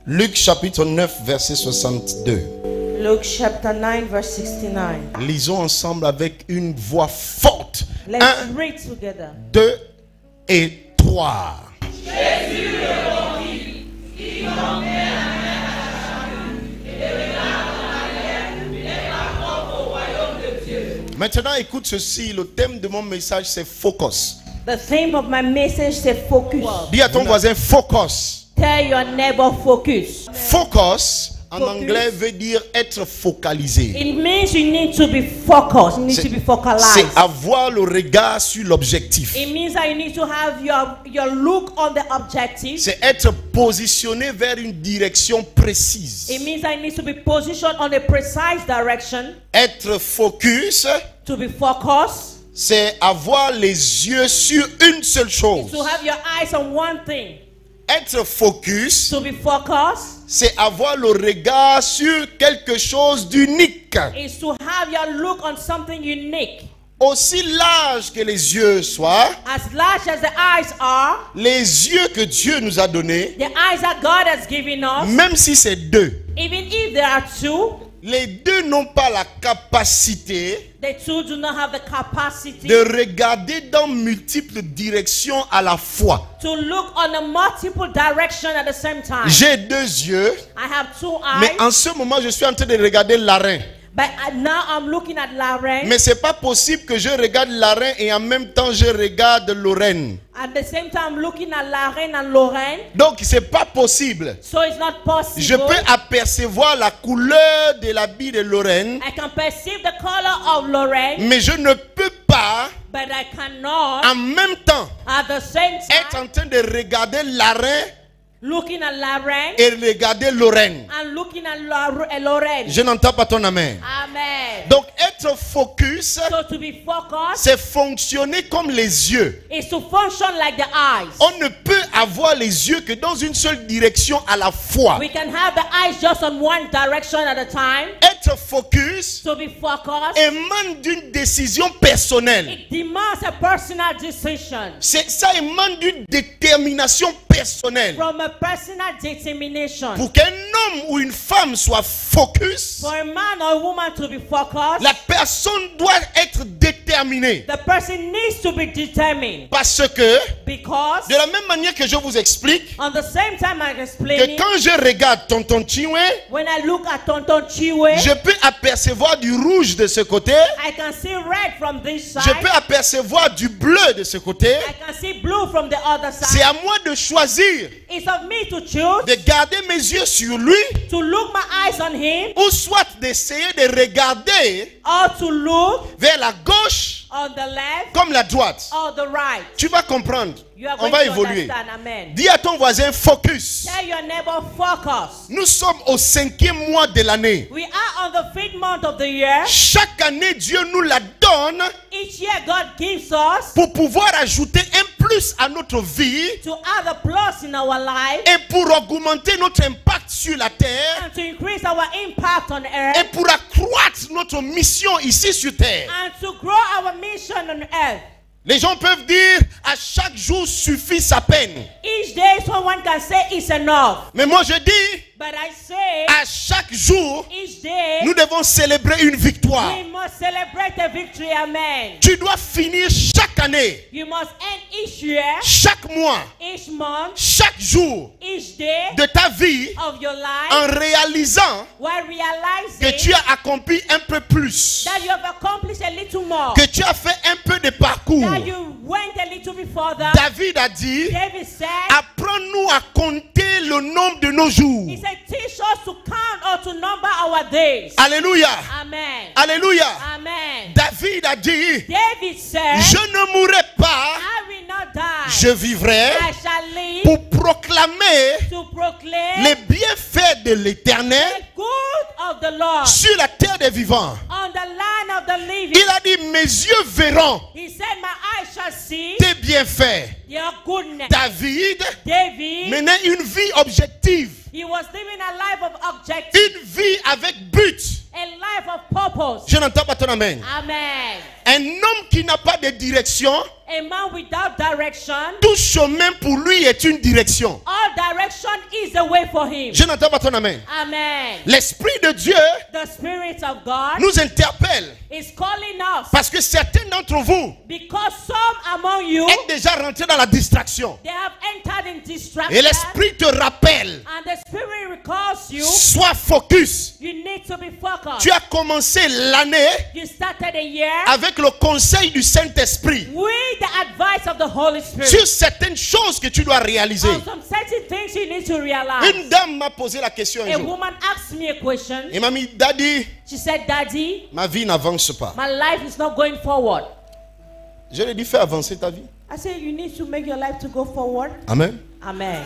Luc chapitre 9 verset 62. Luke chapter 9 verse 69. Lisons ensemble avec une voix forte. Let's 1, read together. 2 et 3. Jésus répondit, qui m'emmène à et regarde en arrière, n'est pas propre au royaume de Dieu. Maintenant écoute ceci, le thème de mon message c'est focus. The theme of my message is focus. Dis à ton voisin focus. Tell your neighbor focus. Focus en Focus. anglais veut dire être focalisé. It means you need to be focused. You need to be C'est focalized. avoir le regard sur l'objectif. It means that you need to have your look on the objective. C'est être positionné vers une direction précise. It means that you need to be positioned on a precise direction. Être focus, To be focused. c'est avoir les yeux sur une seule chose. To have your eyes on one thing. Être focus, To be focused c'est avoir le regard sur quelque chose d'unique. is to have your look on something unique. Aussi large que les yeux soient, As large as the eyes are, les yeux que Dieu nous a donnés, the eyes that God has given us, même si c'est deux, even if there are two, les deux n'ont pas la capacité the two do not have the capacity de regarder dans multiples directions à la fois. to look on a multiple direction at the same time. J'ai deux yeux, I have two mais eyes, en ce moment, je suis en train de regarder l'arein. but now I'm looking at Lorraine. Mais c'est pas possible que je regarde l'arein et en même temps je regarde Lorraine. At the same time, I'm looking at Lorraine and Lorraine. Donc c'est pas possible. So it's not possible. Je peux apercevoir la couleur de l'habit de Lorraine, I can perceive the color of Lorraine, mais je ne peux pas but I cannot en même temps at the same être time en train de regarder l'arein looking at Lorraine et regarder Lorraine. and looking at Lorraine. Je n'entends pas ton amen. Amen. Donc être focus, So to be focused c'est fonctionner comme les yeux. is to function like the eyes. On ne peut avoir les yeux que dans une seule direction à la fois. We can have the eyes just on one direction at a time. Être focus To be focused, émane d'une décision personnelle. it demands a personal decision Ça émane d'une détermination personnelle. from a personal determination. Pour qu'un homme ou une femme soit focus, For a man or a woman to be focused, la personne doit être déterminée. the person needs to be determined. Parce que, Because de la même manière que je vous explique, on the same time I'm que explaining, quand je regarde Tonton Chiwe, when I look at Tonton Chiwe, je peux apercevoir du rouge de ce côté, I can see red from this je side. peux apercevoir du bleu de ce côté. I can see blue from the other C'est side. à moi de choisir It's of me to choose de garder mes yeux sur lui to look my eyes on him ou soit d'essayer de regarder or to look vers la gauche on the left comme la droite. or the right. Tu vas comprendre. You are On going va to évoluer. understand. Amen. Dis à ton voisin focus. Tell your neighbor focus. Nous sommes au 5e mois de l'année. We are on the 5th month of the year. Chaque année, Dieu nous la donne Each year God gives us pour pouvoir ajouter un plus à notre vie to add a plus in our life et pour augmenter notre impact sur la terre and to increase our impact on et earth pour accroître notre mission ici sur terre. and to grow our mission on earth. Les gens peuvent dire à chaque jour suffit sa peine. Each day someone can say it's enough. Mais moi je dis But I say à chaque jour each day nous devons célébrer une victoire. we must celebrate a victory. Amen. Tu dois finir chaque année, You must end each year, chaque mois, each month, chaque jour each day de ta vie of your life en réalisant while que realizing tu as accompli un peu plus, that you have accomplished a little more, que tu as fait un peu de parcours. that you went a little bit further. David a dit, David said, apprends-nous à compter le nombre de nos jours. he said, teach us to count or to number our days. Alléluia. Amen. Alléluia. Amen. David a dit, David said, je ne mourrai pas, I will not die. je vivrai I shall live pour proclamer to proclaim les bienfaits de l'Éternel the good of the Lord sur la terre des vivants. on the land of the living. Il a dit, mes yeux verront He said, my eyes shall see tes bienfaits. your goodness. David David, menait une vie objective, he was living a life of objective, une vie avec but. a life of purpose. Je n'entends pas ton amen. Amen. Un homme qui n'a pas de direction, a man without direction, tout chemin pour lui est une direction. all direction is a way for him. Je n'entends pas ton amen. Amen. L'Esprit de Dieu The Spirit of God nous interpelle is calling us parce que certains d'entre vous because some among you, êtes déjà rentrés dans la distraction. they have entered in distraction, Et l'Esprit te rappelle, and the Spirit recalls you. sois focus. You need to be focused. Tu as commencé l'année You started a year avec le conseil du Saint-Esprit with the advice of the Holy Spirit. sur certaines choses que tu dois réaliser. On some certain things you need to realize. Une dame m'a posé la question un A jour. woman asked me a question. Elle m'a dit, Daddy, She said, Daddy, ma vie n'avance pas. my life is not going forward. Je lui ai dit, fais avancer ta vie. I said, you need to make your life to go forward. Amen. Amen.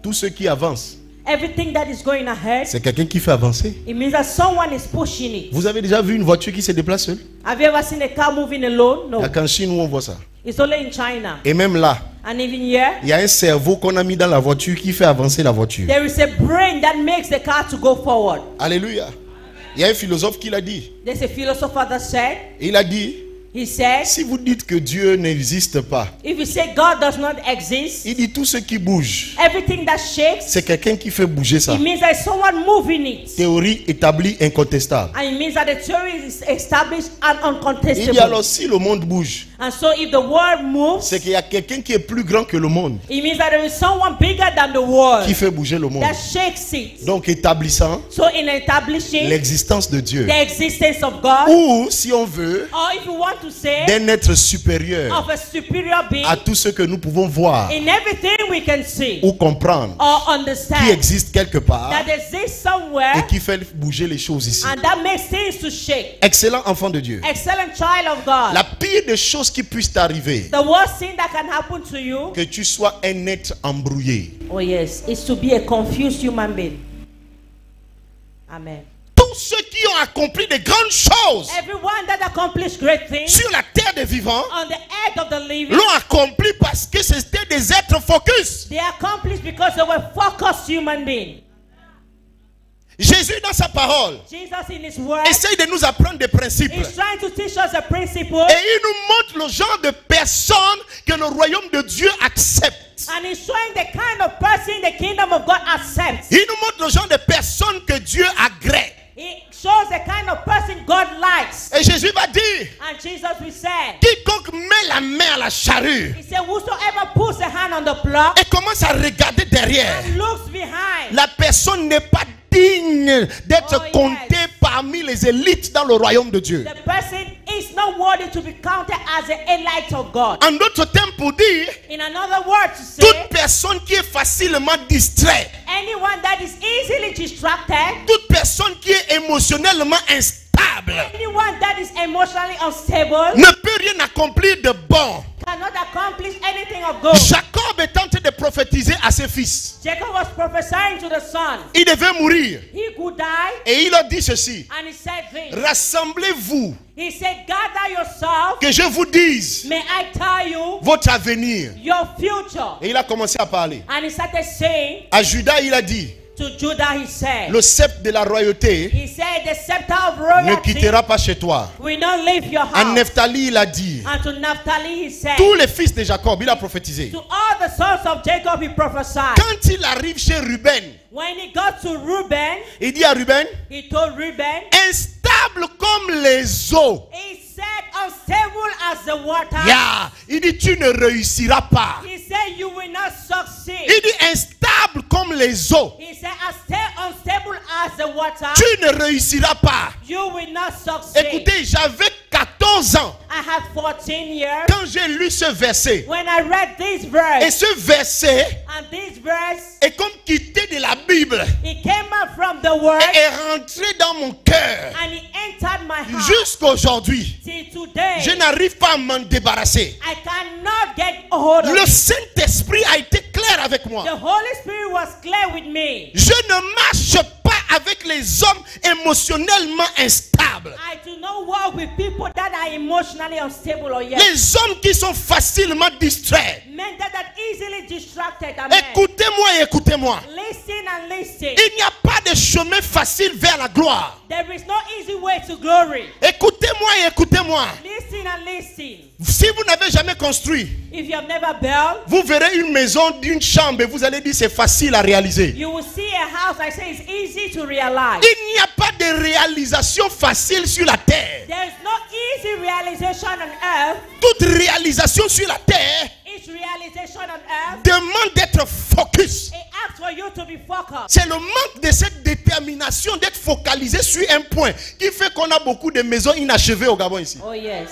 Tout ce qui avance, Everything that is going ahead, c'est quelqu'un qui fait avancer. it means that someone is pushing it. Vous avez déjà vu une voiture qui se déplace seule? Have you ever seen a car moving alone? Il No. n'y a qu'en Chine où on voit ça. It's only in China. Et même là, And even here, il y a un cerveau qu'on a mis dans la voiture qui fait avancer la voiture. there is a brain that makes the car to go forward. Alléluia. Il y a un philosophe qui l'a dit. There's a philosopher that said, Il a dit, he said, si vous dites que Dieu n'existe pas, if you say God does not exist, il dit tout ce qui bouge, everything that shakes, c'est quelqu'un qui fait bouger ça. it means that someone moving it. Théorie établie, incontestable. And it means that the theory is established and Il dit uncontestable. alors si le monde bouge, And so if the world moves, c'est qu'il y a quelqu'un qui est plus grand que le monde it means that there is someone bigger than the world qui fait bouger le monde. that shakes it. Donc établissant So in establishing l'existence de Dieu. the existence of God, Ou si on veut, or if you want to say d'un être supérieur of a superior being, à tout ce que nous pouvons voir in everything we can see ou comprendre, or qui understand, existe quelque part that exists somewhere et qui fait bouger les choses ici. and that makes things to shake. Excellent enfant de Dieu. Excellent child of God. La pire des choses qui puissent t'arriver, The worst thing that can happen to you, que tu sois un être embrouillé. oh yes, is to be a confused human being. Amen. Tous ceux qui ont accompli de grandes choses Everyone that accomplished great things sur la terre des vivants on the earth of the living, l'ont accompli parce que c'était des êtres focus. they accomplished because they were focused human beings. Jésus dans sa parole Jesus in his word essaye de nous apprendre des principes. is trying to teach us a principle, Et il nous montre le genre de personnes que le royaume de Dieu accepte. and he's showing the kind of person the kingdom of God accepts. Il nous montre le genre de personnes que Dieu agrée. It shows the kind of person God likes. Et Jésus va dire, And Jesus will say, quiconque met la main à la charrue he said, whosoever puts a hand on the plow et commence à regarder derrière, and looks behind, la personne n'est pas digne d'être Oh, yes. comptée parmi les élites dans le royaume de Dieu. the person is not worthy to be counted as the elite of God. En d'autres termes, pour dire, In another word to say, toute personne qui est facilement distraite, anyone that is easily distracted, toute personne qui est émotionnellement instable, anyone that is emotionally unstable, ne peut rien accomplir de bon. cannot accomplish anything of good. Jacob est en train de prophétiser à ses fils. Jacob was prophesying to the son. Il devait mourir. He could die, Et il a dit ceci, and he said this. rassemblez-vous, He said, gather yourself, que je vous dise may I tell you votre avenir. your future. Et il a commencé à parler. And he started saying, À Judas, il a dit, to Judah he said, le sceptre de la royauté he said, the scepter of ne royalty quittera pas chez toi. will not leave your À house. Nephtali, il a dit, And to Naphtali he said, tous les fils de Jacob, il a prophétisé. to all the sons of Jacob he prophesied. Quand il arrive chez Ruben, When he got to Reuben, il dit à Ruben, he told Reuben, instable comme les eaux. he said, unstable as the water. Yeah. Il dit, tu ne réussiras pas. He said, you will not succeed. Il dit, instable comme les eaux. He said, unstable as the water, Tu ne réussiras pas. you will not succeed. Écoutez, j'avais 14 ans I had 14 years quand j'ai lu ce verset. when I read this Et verse. ce verset And this verse, est comme quitté de la Bible it came out from the word et est rentré dans mon cœur. and it entered my heart. Jusqu'aujourd'hui, Till today, je n'arrive pas à m'en débarrasser. I cannot get a hold of Le it. Saint-Esprit a été clair avec moi. The Holy Spirit was clear with me. Je ne marche pas avec les hommes émotionnellement instables. I do not work with people that are emotionally unstable or yet. Les hommes qui sont facilement distraits. Men that are easily distracted. Amen. Écoutez-moi et écoutez-moi. Listen and listen. Il n'y a pas de chemin facile vers la gloire. There is no easy way to glory. Écoutez-moi et écoutez-moi. Listen watching and listening. Si vous n'avez jamais construit, If you have never built, vous verrez une maison d'une chambre et vous allez dire c'est facile à réaliser. you will see a house. I say it's easy to realize. Il n'y a pas de réalisation facile sur la terre. There is no easy realization on earth. Toute réalisation sur la terre Each realization on earth, demande d'être focus. it asks for you to be focused. C'est le manque de cette détermination d'être focalisé sur un point qui fait qu'on a beaucoup de maisons inachevées au Gabon ici. Oh yes.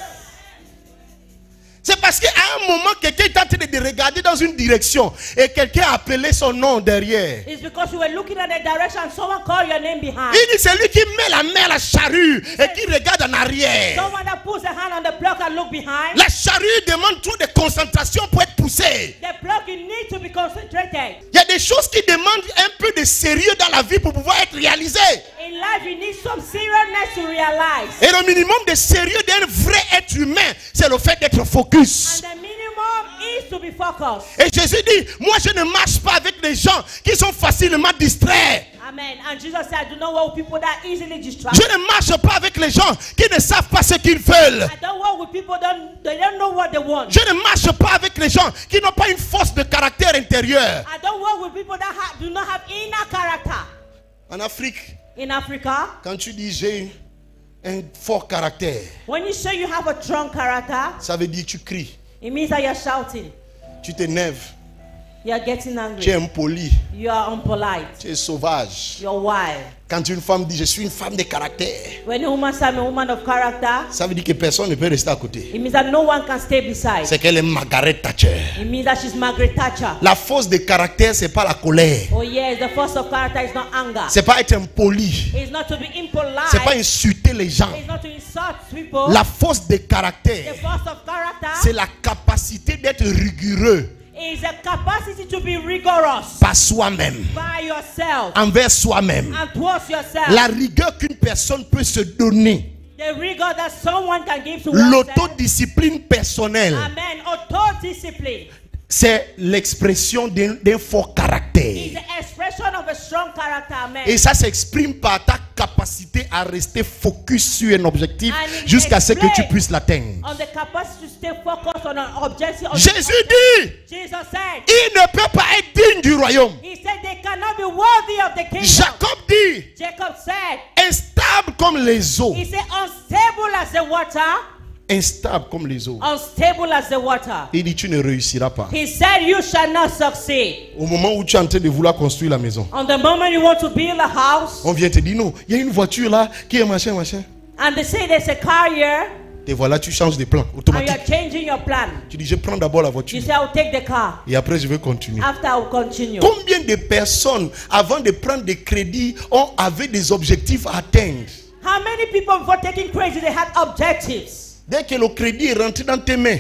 C'est parce qu'à un moment, quelqu'un est en train de regarder dans une direction et quelqu'un a appelé son nom derrière. It's because you were looking at the direction and someone called your name behind. Il dit c'est lui qui met la main à la charrue et qui regarde en arrière. Someone that puts a hand on the block and look behind. La charrue demande trop de concentration pour être poussée. The block, you need to be concentrated. Il y a des choses qui demandent un peu de sérieux dans la vie pour pouvoir être réalisées. In life, you need some seriousness to realize. Et le minimum de sérieux d'un vrai être humain, c'est le fait d'être focus. And the minimum is to be focused. Et Jésus dit, moi je ne marche pas avec des gens qui sont facilement distraits. Amen. And Jesus said, I do not walk with people that are easily distracted. Je ne marche pas avec les gens qui ne savent pas ce qu'ils veulent. I don't walk with people that they don't know what they want. Je ne marche pas avec les gens qui n'ont pas une force de caractère intérieur. I don't walk with people that do not have inner character. En Afrique, In Africa, quand tu dis j'ai un fort caractère, when you say you have a strong character, ça veut dire tu cries, it means that you're shouting, tu t'énerves, you're getting tu es angry, impoli, you are unpolite, tu es sauvage. you're wild. Quand une femme dit je suis une femme de caractère, When a woman says I'm a woman of character, ça veut dire que personne ne peut rester à côté. it means that no one can stay beside. C'est qu'elle est Margaret Thatcher. It means that she's Margaret Thatcher. La force de caractère, c'est pas la colère. Oh yes, the force of character is not anger. C'est pas être impoli. It's not to be impolite. C'est pas insulter les gens. It's not to insult people. La force de The caractère, force of character c'est la capacité d'être rigoureux is a capacity to be rigorous par soi-même, by yourself envers soi-même. and towards yourself. La rigueur qu'une personne peut se donner, The rigor that someone can give to oneself. l'autodiscipline personnelle, Amen. Auto-discipline c'est l'expression d'un fort caractère. is the expression of a strong character. Amen. Et ça s'exprime par ta capacité à rester focus sur un objectif And it jusqu'à ce que tu explains puisse l'atteindre. On the capacity to stay focused on an objective. Jésus dit, Jesus said, il ne peut pas être digne du royaume. he said they cannot be worthy of the kingdom. Jacob dit, Jacob said, instable comme les eaux. he said, unstable as the water, Instable comme les eaux. unstable as the water. Il dit, tu ne réussiras pas. He said, you shall not succeed. Au moment où tu es en train de vouloir construire la maison, On the moment you want to build a house, on vient te dire, non, il y a une voiture là qui est machin, machin. and they say there's a car here, Et voilà, tu changes de plan and automatique. you're changing your plan. Tu dis, je prends d'abord la voiture You say, I'll take the car. et après je vais continuer. After, I'll continue. Combien de personnes, avant de prendre des crédits, avaient des objectifs à atteindre? How many people, before taking credit, they had objectives? Dès que le crédit est rentré dans tes mains,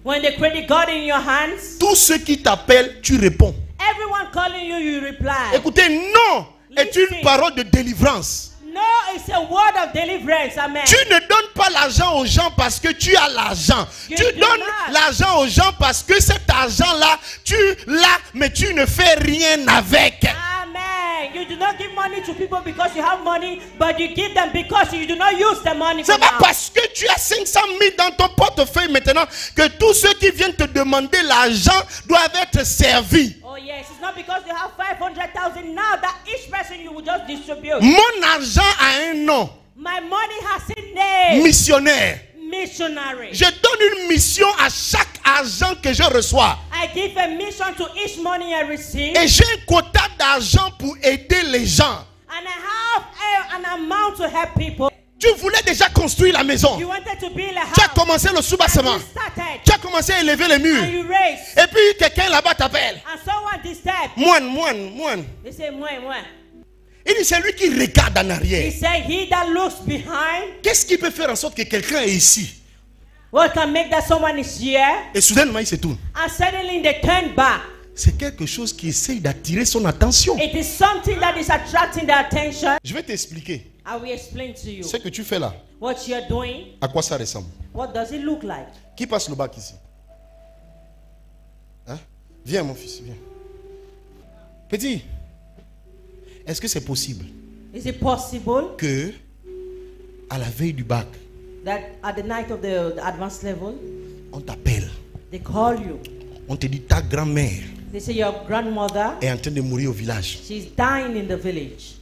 When the credit got in your hands, tous ceux qui t'appellent, tu réponds. everyone calling you, you reply. Écoutez, non est une parole de délivrance. No, it's a word of deliverance. Amen. Tu ne donnes pas l'argent aux gens parce que tu as l'argent. You Tu do donnes not. l'argent aux gens parce que cet argent-là, tu l'as, mais tu ne fais rien avec. Amen. You do not give money to people because you have money, but you give them because you do not use the money. C'est for pas now. parce que tu as 500 000 dans ton portefeuille maintenant que tous ceux qui viennent te demander l'argent doivent être servis. Oh yes, it's not because you have 500,000 now that each person you will just distribute. Mon argent a un nom, My money has a name. missionnaire. Missionary. Je donne une mission à chaque argent que je reçois. I give a mission to each money I receive, Et j'ai un quota d'argent pour aider les gens. and I have an amount to help people. Tu voulais déjà construire la maison. You wanted to build a Tu as house. commencé le sous-bassement. You started, Tu as commencé à élever les murs. and you raised, Et puis quelqu'un là-bas t'appelle. and someone disturbed. Moine. They say, moi. Il dit c'est lui qui regarde en He arrière. said, he that looks behind, Qu'est-ce qui peut faire en sorte que quelqu'un est ici? what can make that someone is here? Et soudainement il se tourne. And suddenly they turn back. C'est quelque chose qui essaye d'attirer son attention. It is something that is attracting their attention. Je vais t'expliquer. I will explain to you Ce que tu fais là, what you're doing. à quoi ça ressemble? What does it look like? Qui passe le bac ici? Hein? Viens mon fils, viens. Petit, est-ce que c'est possible Is it possible que à la veille du bac, that at the night of the advanced level, on t'appelle. they call you. On te dit ta grand-mère They say your grandmother, est en train de mourir au village. she's dying in the village.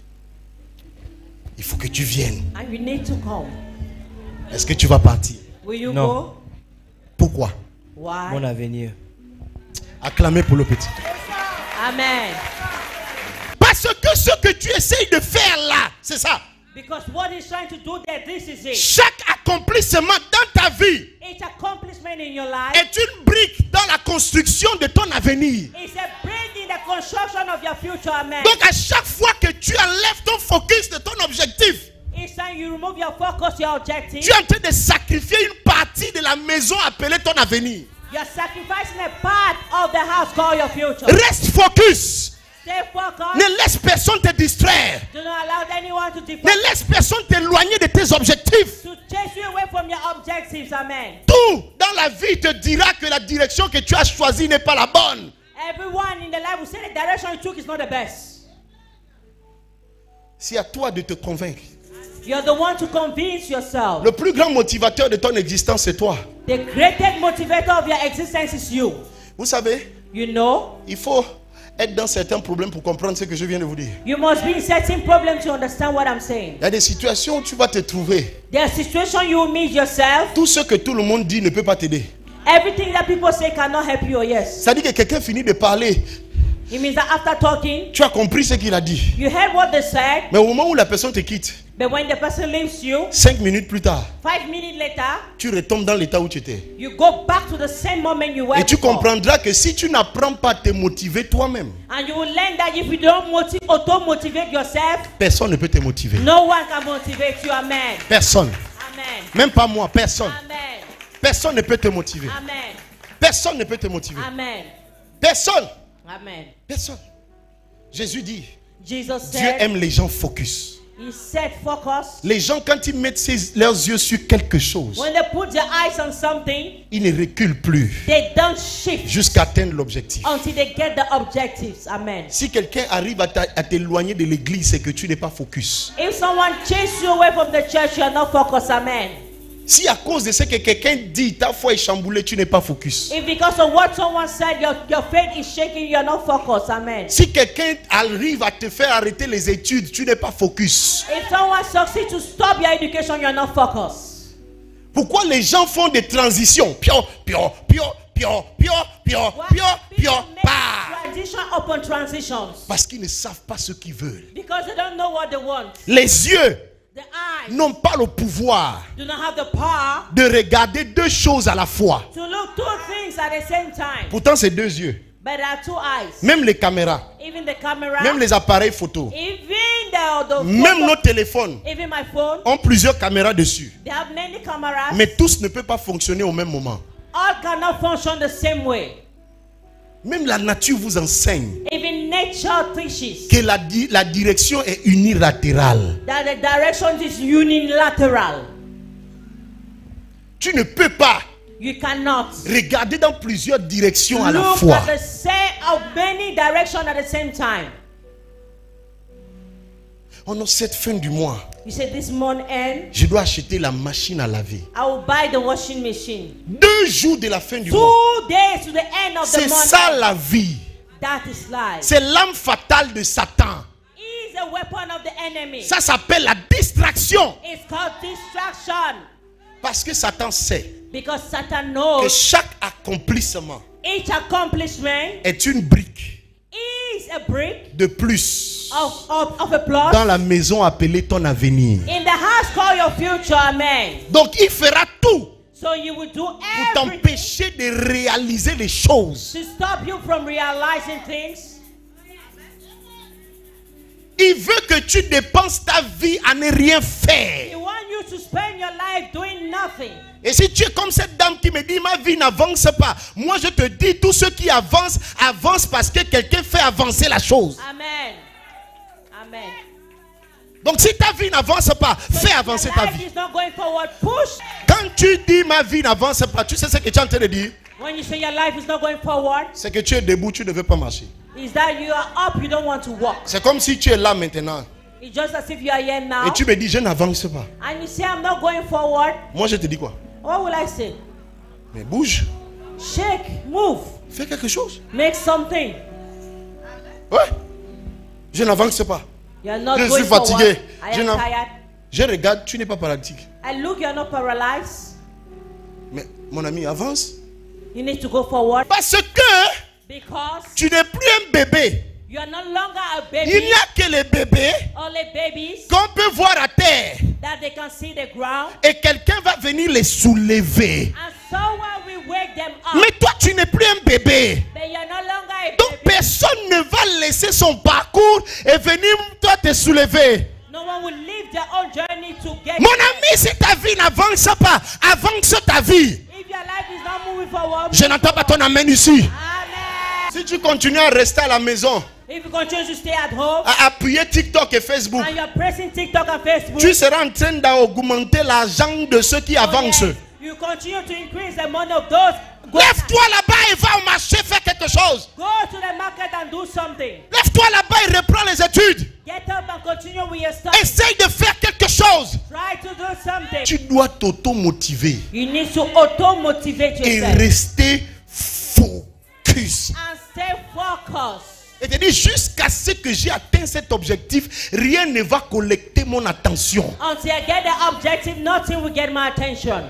Il faut que tu viennes. And you need to come. Est-ce que tu vas partir? Will you No. go? Pourquoi? Why? Mon avenir. Acclamez pour le petit. Amen. Parce que ce que tu essayes de faire là, c'est ça. Because what he's trying to do there, this is it. Chaque accomplissement dans ta vie Each accomplishment in your life est une brique dans la construction de ton avenir. is a brick in the construction of your future. Amen. Donc à chaque fois que tu enlèves ton focus de ton objectif, Each time you remove your focus, your objective, tu es en train de sacrifier une partie de la maison appelée ton avenir. you're sacrificing a part of the house called your future. Reste focus. Stay focused. Ne laisse personne te distraire. Do not allow anyone to Ne define, laisse personne t'éloigner de tes objectifs. to chase you away from your objectives. Amen. Tout dans la vie te dira que la direction que tu as choisie n'est pas la bonne. Everyone in the life will say the direction you took is not the best. C'est à toi de te convaincre. You're the one to convince yourself. Le plus grand motivateur de ton existence, c'est toi. The greatest motivator of your existence is you. Vous savez, You know, il faut être dans certains problèmes pour comprendre ce que je viens de vous dire. you must be in certain problems to understand what I'm saying. Il y a des situations où tu vas te trouver. There are situations you will meet yourself. Tout ce que tout le monde dit ne peut pas t'aider. Everything that people say cannot help you. Yes. Ça dit que quelqu'un finit de parler. It means that after talking, Tu as compris ce qu'il a dit. you heard what they said, Mais au moment où la personne te quitte, but when the person leaves you, 5 minutes plus tard, 5 minutes later, tu retombes dans l'état où tu étais. you go back to the same moment you were Et tu before. comprendras que si tu n'apprends pas à te motiver toi-même, And you will learn that if you don't auto-motivate yourself, personne ne peut te motiver. no one can motivate you. Amen. Personne. Amen. Même pas moi, personne. Amen. Personne ne peut te motiver. Amen. Personne ne peut te motiver. Amen. Personne. Amen. Personne. Jésus dit, Jesus Dieu said, aime les gens focus. he said focus. Les gens, quand ils mettent leurs yeux sur quelque chose, When they put their eyes on something, ils ne reculent plus they don't shift jusqu'à atteindre l'objectif. until they get the objectives. Amen. Si quelqu'un arrive à t'éloigner de l'église, c'est que tu n'es pas focus. If someone chases you away from the church, you are not focused. Amen. Si à cause de ce que quelqu'un dit, ta foi est chamboulée, tu n'es pas focus. If because of what someone said, your faith is shaking, you are not focused. Amen. Si quelqu'un arrive à te faire arrêter les études, tu n'es pas focus. If someone succeeds to stop your education, you are not focused. Pourquoi les gens font des transitions? Pio, pio, pio, pio, pio, pio, Why pio, pio, people make pa. transition upon transitions? Parce qu'ils ne savent pas ce qu'ils veulent. Because they don't know what they want. Les yeux The eyes n'ont pas le pouvoir do not have the power de regarder deux choses à la fois. to look two things at the same time. Pourtant, c'est deux yeux. But there are two eyes. Même les caméras, Even the camera, même les appareils photo, even the même photo, nos téléphones even my phone, ont plusieurs caméras dessus. they have many cameras. Mais tous ne peuvent pas fonctionner au même moment. All cannot function the same way. Même la nature vous enseigne Even nature teaches que la direction est unilatérale. that the direction is unilateral. Tu ne peux pas You cannot regarder dans plusieurs directions à la look fois. at the same of many directions at the same time. On a cette fin du mois. You say this month end, Je dois acheter la machine à laver. I will buy the washing machine. 2 jours de la fin du mois. 2 days to the end of the C'est month. ça la vie. That is life. C'est l'âme fatale de Satan. Is a weapon of the enemy. Ça s'appelle la distraction. It's called distraction. Parce que Satan sait Because Satan que knows chaque accomplissement each accomplishment est une brique is a brick de plus of a plot dans la maison appelée ton avenir. in the house called your future. Amen. Donc il fera tout So you will do pour everything t'empêcher de réaliser les choses. to stop you from realizing things. Il veut que tu dépenses ta vie à ne rien faire. He wants you to spend your life doing nothing. Et si tu es comme cette dame qui me dit ma vie n'avance pas, moi je te dis tout ce qui avance, avance parce que quelqu'un fait avancer la chose. Amen. Amen. Donc si ta vie n'avance pas, fais avancer ta Life vie. is not going forward. Push. Quand tu dis ma vie n'avance pas, tu sais ce que tu es en train de dire? When you say your life is not going forward, C'est que tu es debout, tu ne veux pas marcher. is that you are up, you don't want to walk. C'est comme si tu es là maintenant. It's just as if you are here now. Et tu me dis, je n'avance pas. And you say, I'm not going forward. Moi, je te dis quoi? What will I say? Mais bouge. Shake, move, Fais quelque chose. make something. Ouais. Je n'avance pas. You're not Je going suis fatigué. forward. I Je am n'en- tired. Je regarde, tu n'es pas paralytique. I look, you're not paralyzed. Mais mon ami, avance. You need to go forward Parce que because tu n'es plus un bébé. you are no longer a Il baby. n'y a que les bébés Only babies qu'on peut voir à terre. that they can see the ground. Et quelqu'un va venir les soulever. And someone will wake them up. Mais toi, tu n'es plus un bébé. But you're no longer a Donc baby. personne ne va laisser son parcours et venir toi te soulever. No one will leave their own journey to get Mon ami, si ta vie n'avance pas, avance ta vie. If your life is not moving forward, Je n'entends pas ton amen ici. amen. Si tu continues à rester à la maison, If you continue to stay at home à appuyer TikTok et Facebook, and you're pressing TikTok and Facebook, tu seras en train d'augmenter l'argent de ceux qui oh avancent. yes, you continue to increase the money of those. Lève-toi là-bas et va au marché faire quelque chose. Go to the market and do something. Lève-toi là-bas et reprends les études. Get up and continue with your study. Essaye de faire quelque chose. Try to do something. Tu dois t'auto-motiver You need to auto-motivate et yourself rester focus. and stay focused. Et te dis, jusqu'à ce que j'ai atteint cet objectif, rien ne va collecter mon attention. Until I get the objective, nothing will get my attention.